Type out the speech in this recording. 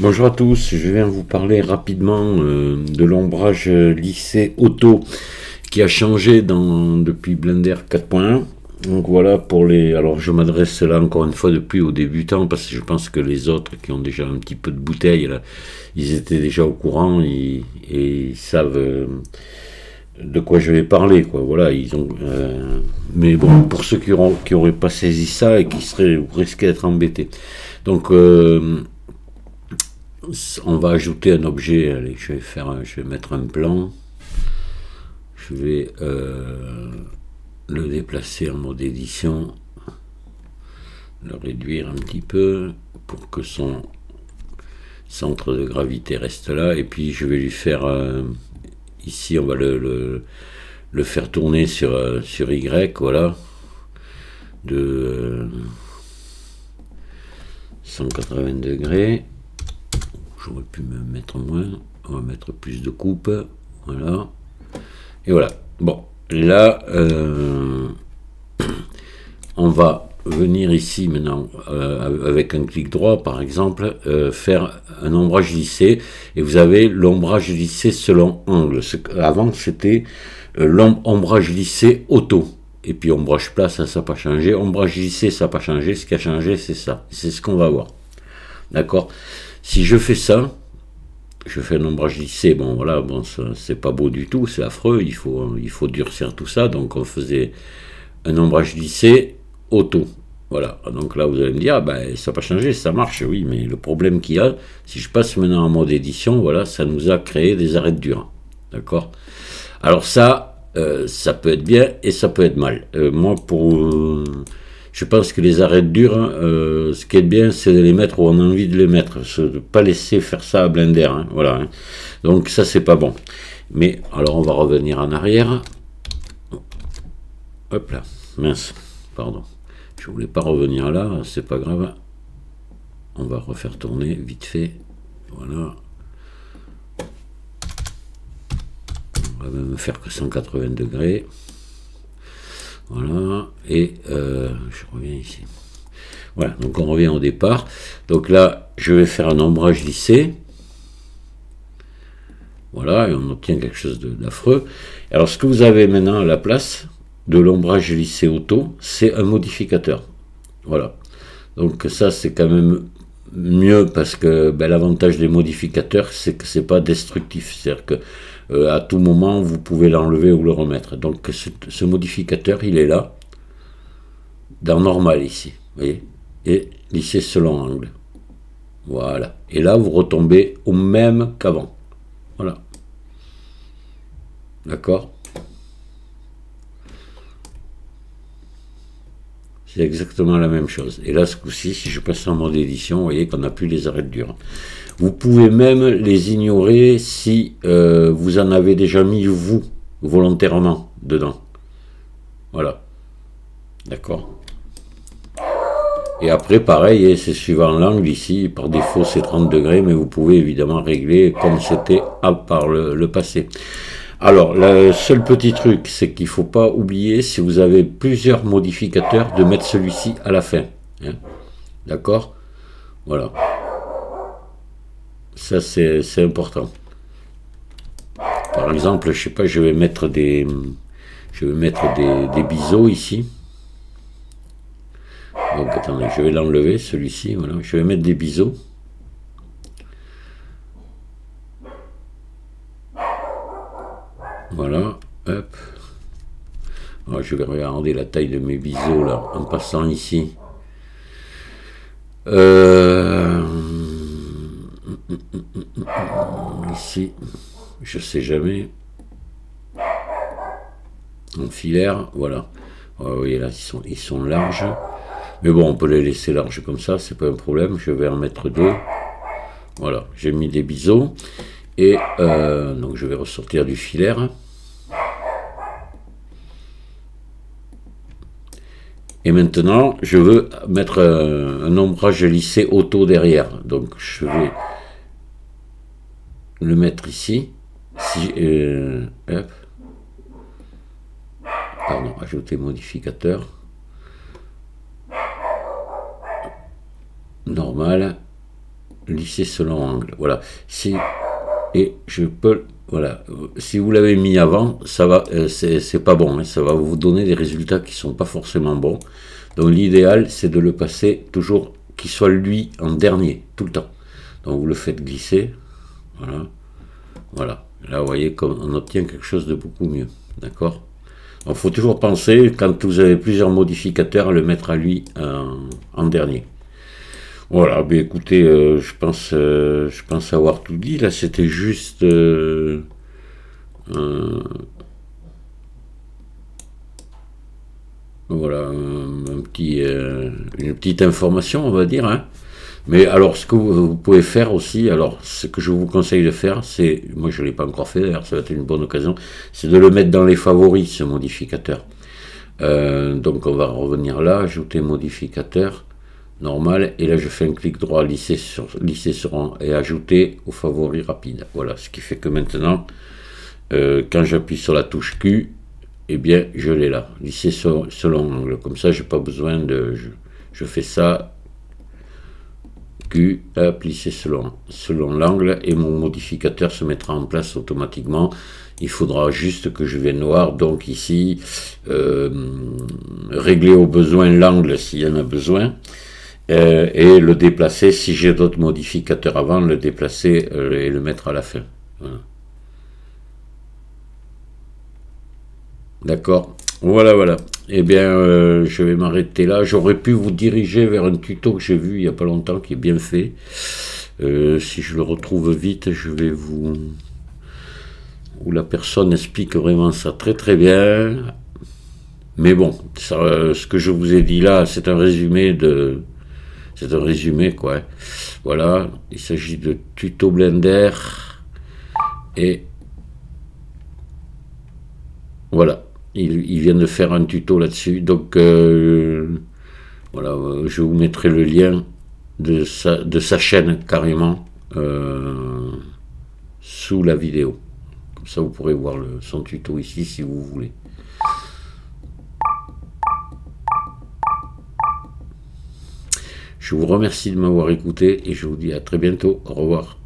Bonjour à tous, je viens vous parler rapidement de l'ombrage lissé auto qui a changé depuis Blender 4.1. Donc voilà pour les... Alors je m'adresse là encore une fois depuis aux débutants parce que je pense que les autres qui ont déjà un petit peu de bouteille, là, ils étaient déjà au courant et ils savent de quoi je vais parler, quoi. Voilà, ils ont... mais bon, pour ceux qui auraient pas saisi ça et qui seraient risqués d'être embêtés. Donc... on va ajouter un objet. Allez, je vais mettre un plan. Je vais le déplacer en mode édition, le réduire un petit peu pour que son centre de gravité reste là. Et puis je vais lui faire ici, on va le faire tourner sur Y, voilà, de 180 degrés. J'aurais pu me mettre moins, on va mettre plus de coupe, voilà, et voilà. Bon, là, on va venir ici maintenant, avec un clic droit par exemple, faire un ombrage lissé, et vous avez l'ombrage lissé selon angle. Avant c'était l'ombrage lissé auto, et puis ombrage plat, ça n'a pas changé, ombrage lissé, ça n'a pas changé, ce qui a changé c'est ça, c'est ce qu'on va voir, d'accord. Si je fais ça, je fais un ombrage lissé, bon voilà, bon, c'est pas beau du tout, c'est affreux, il faut durcir tout ça, donc on faisait un ombrage lissé auto. Voilà, donc là vous allez me dire, ah ben, ça n'a pas changé, ça marche, oui, mais le problème qu'il y a, si je passe maintenant en mode édition, voilà, ça nous a créé des arêtes dures, d'accord. Alors ça, ça peut être bien et ça peut être mal. Moi, je pense que les arêtes dures, ce qui est bien, c'est de les mettre où on a envie de les mettre. De ne pas laisser faire ça à Blender. Hein, voilà. Hein. Donc ça, c'est pas bon. Mais alors, on va revenir en arrière. Hop là. Mince. Pardon. Je voulais pas revenir là. C'est pas grave. On va refaire tourner vite fait. Voilà. On va même faire que 180 degrés. Voilà, et je reviens ici. Voilà, donc on revient au départ. Donc là, je vais faire un ombrage lissé. Voilà, et on obtient quelque chose d'affreux. Alors, ce que vous avez maintenant à la place de l'ombrage lissé auto, c'est un modificateur. Voilà. Donc ça, c'est quand même mieux parce que ben, l'avantage des modificateurs, c'est que c'est pas destructif. C'est-à-dire que à tout moment, vous pouvez l'enlever ou le remettre. Donc ce modificateur, il est là, dans normal ici, vous voyez, et lissé selon angle. Voilà. Et là, vous retombez au même qu'avant. Voilà. D'accord? C'est exactement la même chose. Et là, ce coup-ci, si je passe en mode édition, vous voyez qu'on n'a plus les arêtes dures. Vous pouvez même les ignorer si vous en avez déjà mis vous, volontairement, dedans. Voilà. D'accord. Et après, pareil, c'est suivant l'angle ici. Par défaut, c'est 30 degrés, mais vous pouvez évidemment régler comme c'était par le passé. Alors, le seul petit truc, c'est qu'il ne faut pas oublier, si vous avez plusieurs modificateurs, de mettre celui-ci à la fin. Hein. D'accord? Voilà. Ça, c'est important. Par exemple, je sais pas, je vais mettre des biseaux ici. Donc, attendez, je vais l'enlever, celui-ci. Voilà. Je vais mettre des biseaux. Voilà, hop. Alors, je vais regarder la taille de mes biseaux là, en passant ici. Ici, je sais jamais. En filaire, voilà. Vous voyez là, ils sont larges. Mais bon, on peut les laisser larges comme ça, c'est pas un problème. Je vais en mettre deux. Voilà, j'ai mis des biseaux. Et donc je vais ressortir du filaire. Et maintenant, je veux mettre un ombrage lissé auto derrière. Donc je vais le mettre ici. Hop. Pardon, ajouter modificateur. Normal. lisser selon angle. Voilà. Et je peux, voilà. Si vous l'avez mis avant, ça va, c'est pas bon. Hein, ça va vous donner des résultats qui sont pas forcément bons. Donc l'idéal, c'est de le passer toujours, qu'il soit lui en dernier, tout le temps. Donc vous le faites glisser. Voilà. Voilà. Là, vous voyez, comme on obtient quelque chose de beaucoup mieux. D'accord? Il faut toujours penser, quand vous avez plusieurs modificateurs, à le mettre à lui en dernier. Voilà, ben écoutez, je pense avoir tout dit. Là, c'était juste voilà, une petite information, on va dire. Hein. Mais alors, ce que vous pouvez faire aussi, alors, ce que je vous conseille de faire, c'est, moi je ne l'ai pas encore fait, d'ailleurs, ça va être une bonne occasion, c'est de le mettre dans les favoris, ce modificateur. Donc, on va revenir là, ajouter modificateur, normal, et là, je fais un clic droit, lisser sur et ajouter aux favoris rapide. Voilà, ce qui fait que maintenant, quand j'appuie sur la touche Q, eh bien, je l'ai là, lisser selon angle. Comme ça, j'ai pas besoin de... Je fais ça, Q, lisser selon l'angle, et mon modificateur se mettra en place automatiquement. Il faudra juste que je vienne voir, donc ici, régler au besoin l'angle s'il y en a besoin, et le déplacer, si j'ai d'autres modificateurs avant, le déplacer et le mettre à la fin. Voilà. D'accord. Voilà, voilà. Eh bien, je vais m'arrêter là. J'aurais pu vous diriger vers un tuto que j'ai vu il n'y a pas longtemps, qui est bien fait. Si je le retrouve vite, je vais vous... où la personne explique vraiment ça très très bien. Mais bon, ça, ce que je vous ai dit là, c'est un résumé de... C'est un résumé, quoi. Voilà. Il s'agit de tuto Blender. Et... voilà. Il vient de faire un tuto là-dessus, donc voilà, je vous mettrai le lien de sa chaîne carrément sous la vidéo. Comme ça, vous pourrez voir son tuto ici si vous voulez. Je vous remercie de m'avoir écouté et je vous dis à très bientôt. Au revoir.